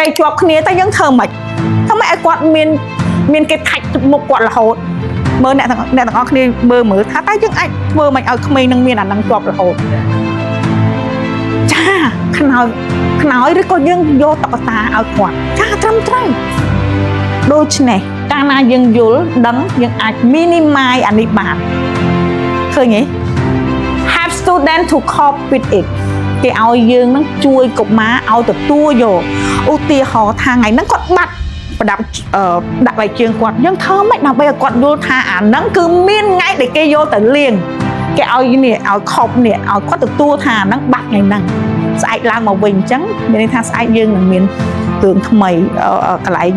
តែជាប់គ្នាតែយើងធ្វើមិនធ្វើម៉េចឲ្យគាត់មានគេថាច់មុខគាត់រហូតមើលអ្នកទាំងអស់គ្នាមើលថាតើយើងអាចធ្វើមិនឲ្យក្មេងនឹងមានអានឹងជាប់រហូតចាខ្នើយឬក៏យើងយកតុក្កតាឲ្យគាត់ចាត្រឹមត្រូវដូច្នេះកាលណាយើងយល់ដឹងយើងអាច minimize អានេះបានឃើញទេ have student to cope with it គេឲ្យយើងនឹងជួយកុមារឲ្យទទួលយកឧទាហរណ៍ថាថ្ងៃហ្នឹងគាត់បាត់ប្រដាប់ដាក់ដៃជើងគាត់យើងធ្វើម៉េចដើម្បីឲ្យគាត់យល់ថាអាហ្នឹងគឺមានថ្ងៃដែលគេយកទៅលាងគេឲ្យនេះឲ្យខប់នេះឲ្យគាត់ទទួលថាអាហ្នឹងបាត់ថ្ងៃហ្នឹងស្អែកឡើងមកវិញអញ្ចឹងមានន័យថាស្អែកយើងនឹងមានរឿងថ្មីកន្លែង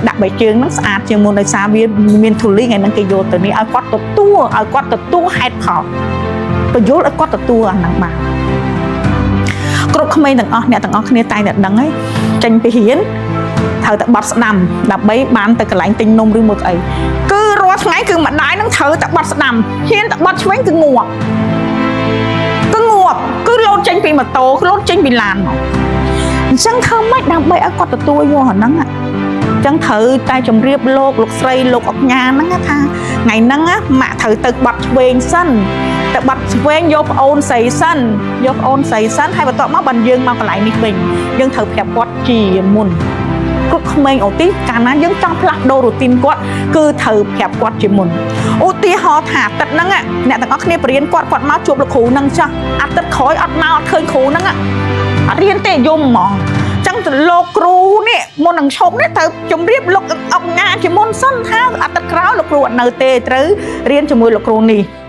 ដាក់បែកជើងហ្នឹងស្អាតជាងមុនដោយសារវាមានធូលីថ្ងៃហ្នឹងគេយកទៅនេះឲ្យគាត់ទទួលហេតុផលបញ្យល់ឲ្យគាត់ទទួលអាហ្នឹងបានគ្រប់ក្មេងទាំងអស់អ្នកទាំងអស់គ្នាតែងតែដឹងហើយចេញពីរៀនត្រូវតែបត់ស្ដាំដើម្បីបានទៅកន្លែងទិញនំឬមកអីគឺរាល់ថ្ងៃគឺម្ដាយនឹងត្រូវតែបត់ស្ដាំហ៊ានតែបត់ឆ្វេងគឺងាប់គឺលោតចេញពីម៉ូតូលោតចេញពីឡានមកអញ្ចឹងធ្វើម៉េចដើម្បីឲ្យគាត់ទទួលយកអាហ្នឹងអញ្ចឹងត្រូវតែជម្រាបលោកស្រីលោកអុកញ៉ាហ្នឹងថាថ្ងៃហ្នឹងម៉ាក់ត្រូវទៅបត់ឆ្វេងសិនទៅបត់ឆ្វេងយកប្អូនស្រីសិនហើយបន្ទាប់មកបានយើងមកកន្លែងនេះវិញយើងត្រូវប្រាប់គាត់ជាមុនគ្រប់ក្មេងអូទីកាលណាយើងចង់ផ្លាស់ប្ដូររូទីនគាត់គឺត្រូវប្រាប់គាត់ជាមុនឧទាហរណ៍ថាអាទិត្យហ្នឹងអ្នកទាំងអស់គ្នាបរៀនគាត់មកជួបលោកគ្រូហ្នឹងចាស់អាទិត្យក្រោយអត់មកអត់ឃើញគ្រូហ្នឹងអត់រៀនទេយំហ្មងអញ្ចឹងទៅលោកគ្រូនេះមុននឹងឈប់នេះត្រូវជម្រាបលោកអុកញ៉ាជាមុនសិនថាអាទិត្យក្រោយលោកគ្រូអត់នៅទេត្រូវរៀនជាមួយលោកគ្រូនេះ